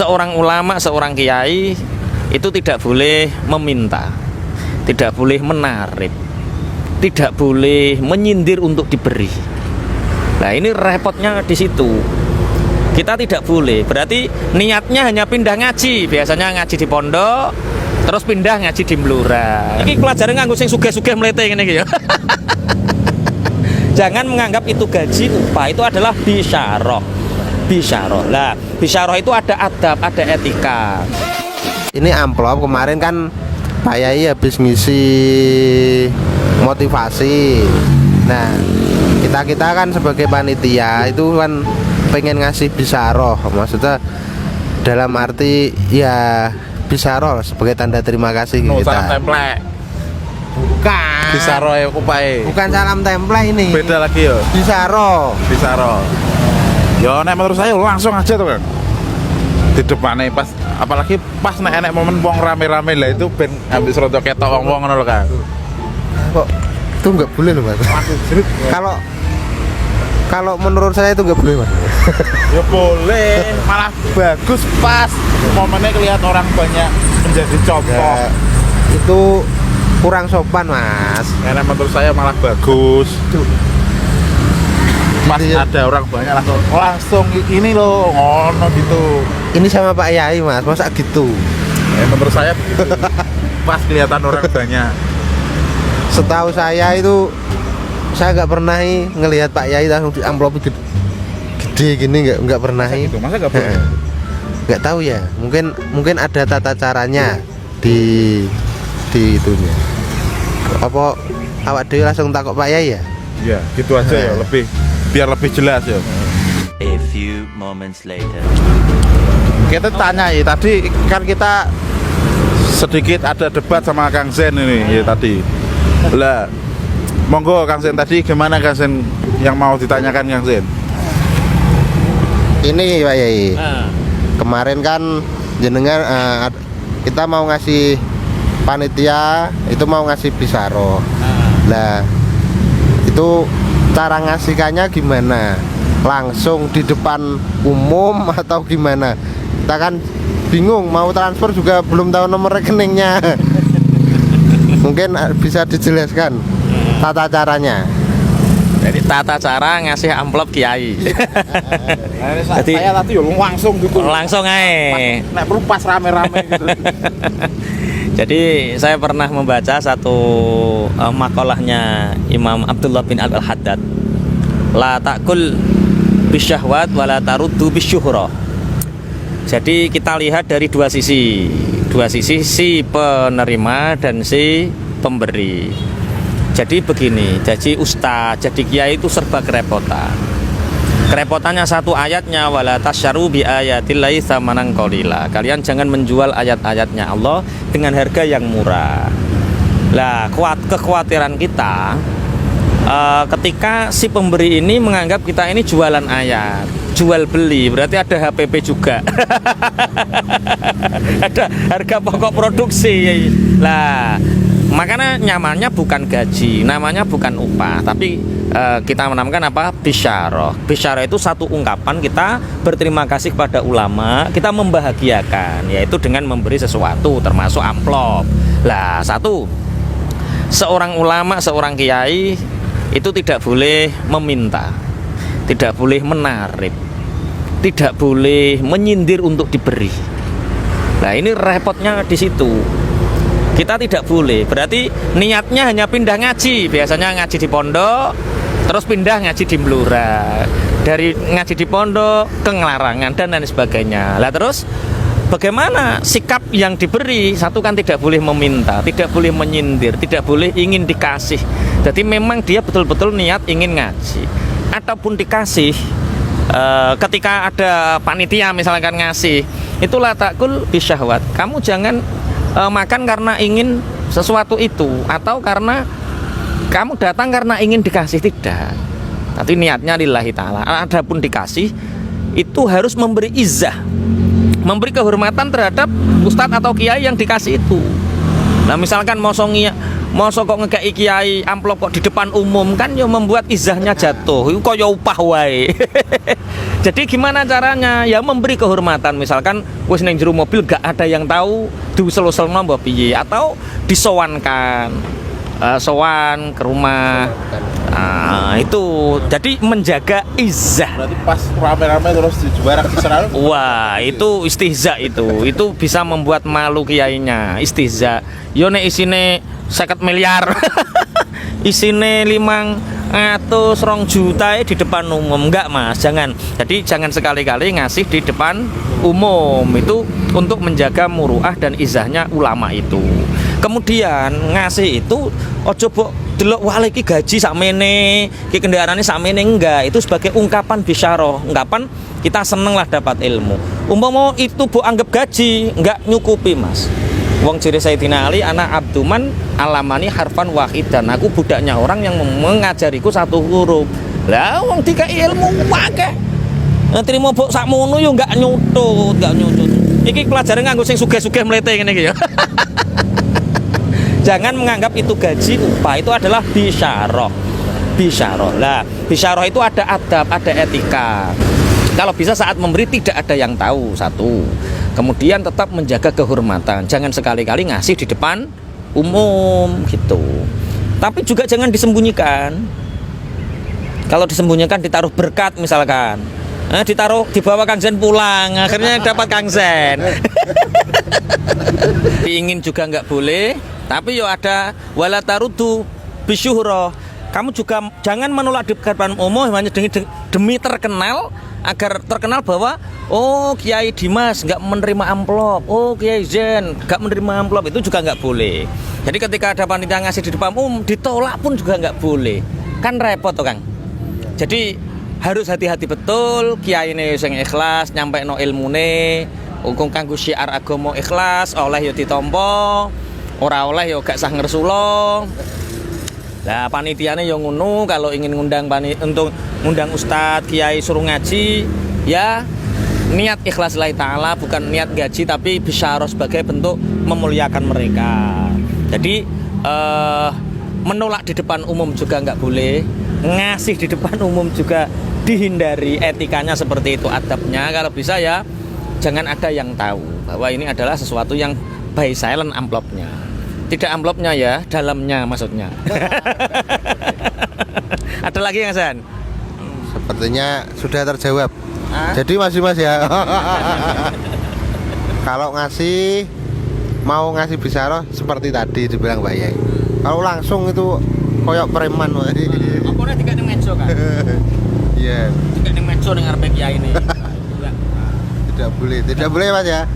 seorang ulama, seorang kiai itu tidak boleh meminta, tidak boleh menarik, tidak boleh menyindir untuk diberi. Nah ini repotnya di situ. Kita tidak boleh. Berarti niatnya hanya pindah ngaji. Biasanya ngaji di pondok, terus pindah ngaji di Blora. Ini pelajaran nganggo sing sugih-sugih mlete ngene iki ya. Jangan menganggap itu gaji upah, itu adalah bisyarah. Bisyarah. Lah, bisyarah itu ada adab, ada etika. Ini amplop kemarin kan Pak Yai habis ngisi motivasi. Nah, kita kan sebagai panitia itu kan pengen ngasih bisyarah, maksudnya dalam arti ya bisyarah sebagai tanda terima kasih kita. Salam template. Bukan. Bisyarah ya upae. Bukan salam template ini. Beda lagi ya. Bisyarah. Bisyarah. Ya nek menurut saya langsung aja tuh kan. Di depannya pas, apalagi pas nek momen wong rame-rame lah itu ben habis rodo ketok wong-wong ngono lho kan. Kok itu nggak boleh loh Mas. Kalau menurut saya itu nggak boleh Mas. Ya boleh, malah bagus pas momennya kelihatan orang banyak menjadi contoh. Ya, itu kurang sopan Mas. Karena menurut saya malah bagus. Pas Iya. ada orang banyak langsung ini loh ngono gitu. Ini sama Pak Yai Mas, masa gitu? Ya menurut saya begitu. Pas kelihatan orang banyak. Setahu saya itu saya nggak pernah ngelihat Pak Yai langsung di amplop gede gini, nggak pernah. Gitu, masa nggak boleh? Nggak tahu ya, mungkin ada tata caranya di itunya. Apa awak dewe langsung takut Pak Yai ya? Ya gitu aja ya, biar lebih jelas ya. A few moments later. Kita tanya ya, tadi kan kita sedikit ada debat sama Kang Zen ini ya tadi. Lah, monggo Kang Zen tadi gimana Kang Zen yang mau ditanyakan Kang Zen? Ini Pak Yai, kemarin kan jenengan kita mau ngasih panitia itu mau ngasih bisyarah. Lah itu cara ngasihkannya gimana? Langsung di depan umum atau gimana? Kita kan bingung, mau transfer juga belum tahu nomor rekeningnya. Mungkin bisa dijelaskan tata caranya. Jadi tata cara ngasih amplop kiai. Jadi saya tadi yo langsung gitu. Langsung aja. Nek perlu pas rame-rame gitu. Jadi saya pernah membaca satu makalahnya Imam Abdullah bin Al-Haddad. La ta'kul bisyahwat wa la taruddu bisyuhrah. Jadi kita lihat dari dua sisi si penerima dan si pemberi. Jadi begini, jadi ustaz, jadi kiai itu serba kerepotan. Kerepotannya satu ayatnya, wala tasyaru bi ayatillahi tsamanan qalila. Kalian jangan menjual ayat-ayatnya Allah dengan harga yang murah. Lah, kekhawatiran kita ketika si pemberi ini menganggap kita ini jualan ayat, jual beli, berarti ada HPP juga. Ada harga pokok produksi. Lah, makanya nyamannya bukan gaji, namanya bukan upah, tapi kita menamakan apa? Bisyarah. Bisyarah itu satu ungkapan kita berterima kasih kepada ulama, kita membahagiakan, yaitu dengan memberi sesuatu, termasuk amplop. Lah, satu, seorang ulama, seorang kiai itu tidak boleh meminta, tidak boleh menarik, tidak boleh menyindir untuk diberi. Nah, ini repotnya di situ. Kita tidak boleh. Berarti niatnya hanya pindah ngaji. Biasanya ngaji di pondok, terus pindah ngaji di Blora. Dari ngaji di pondok ke Ngelarangan dan lain sebagainya. Lah terus bagaimana sikap yang diberi? Satu kan tidak boleh meminta, tidak boleh menyindir, tidak boleh ingin dikasih. Jadi memang dia betul-betul niat ingin ngaji. Ataupun dikasih ketika ada panitia misalkan ngasih, itulah takul bisyahwat. Kamu jangan makan karena ingin sesuatu itu, atau karena kamu datang karena ingin dikasih, tidak. Tapi niatnya lillahi ta'ala. Adapun dikasih itu harus memberi izzah, memberi kehormatan terhadap ustadz atau kiai yang dikasih itu. Nah misalkan Masa kok ngekei kiai amplop kok di depan umum, kan ya membuat izahnya jatuh. Itu kaya upah wae. Jadi gimana caranya? Ya memberi kehormatan. Misalkan wis ning jero mobil gak ada yang tahu, diusel-uselno mbah piye atau disowankan. Sowan ke rumah. Itu jadi menjaga izah. Berarti pas rame-rame terus dijuarak selalu. Wah, itu istihza itu bisa membuat malu kiainya. Istihza. Yo nek isine 50 miliar. Isine 500 juta di depan umum. Enggak, Mas, jangan. Jadi jangan sekali-kali ngasih di depan umum. Itu untuk menjaga muruah dan izahnya ulama itu. Kemudian ngasih itu ojo mbok delok wah iki gaji sakmene, iki kendaraane sakmene, enggak. Itu sebagai ungkapan bisyarah, ungkapan kita seneng lah dapat ilmu. Umpama itu mbok anggap gaji, enggak nyukupi, Mas. Wong jere Sayyidina Ali, anak Abduman alamani harfan wahidan. Aku budaknya orang yang mengajariku satu huruf. Lah wong dikai ilmu akeh. Trimo mbok sakmono yo enggak nyutut. Iki pelajaran nganggo sing sugih-sugih mlete ngene iki ya. Jangan menganggap itu gaji, upah. Itu adalah bisyarah. Lah, bisyarah itu ada adab, ada etika. Kalau bisa saat memberi tidak ada yang tahu, satu. Kemudian tetap menjaga kehormatan. Jangan sekali-kali ngasih di depan umum gitu. Tapi juga jangan disembunyikan. Kalau disembunyikan ditaruh berkat misalkan. Ditaruh dibawa Kang Zen pulang, akhirnya dapat Kang Zen. Ingin juga nggak boleh. Tapi yo ada wala tarudu bisyuhra. Kamu juga jangan menolak di depan umum hanya demi terkenal, agar terkenal bahwa oh Kiai Dimas nggak menerima amplop, oh Kiai Zen nggak menerima amplop, itu juga nggak boleh. Jadi ketika ada panitia ngasih di depan umum ditolak pun juga nggak boleh, kan repot tuh Kang. Jadi harus hati-hati betul, kiai ini sing ikhlas nyampe no ilmune, hukum kanggo syiar agama ikhlas, oleh yo ditampa. Ora oleh ya gak sah ngersulo. Lah panitiane ya ngono, kalau ingin ngundang untuk ngundang ustadz, kiai suruh ngaji, ya niat ikhlas lillahi taala, bukan niat gaji tapi bisyarah sebagai bentuk memuliakan mereka. Jadi menolak di depan umum juga nggak boleh, ngasih di depan umum juga dihindari, etikanya seperti itu, adabnya. Kalau bisa ya jangan ada yang tahu bahwa ini adalah sesuatu yang by silent amplopnya. Tidak amplopnya ya, dalamnya maksudnya. Ada lagi Kang San? Sepertinya sudah terjawab. Jadi Mas ya. Kalau mau ngasih bisyarah seperti tadi dibilang Mbak Yai. Kalau langsung itu koyok preman. Apa nek dikek ning meja kan? Iya. Dikek ning meja ning ngarepe kiai ini. Tidak boleh Mas ya.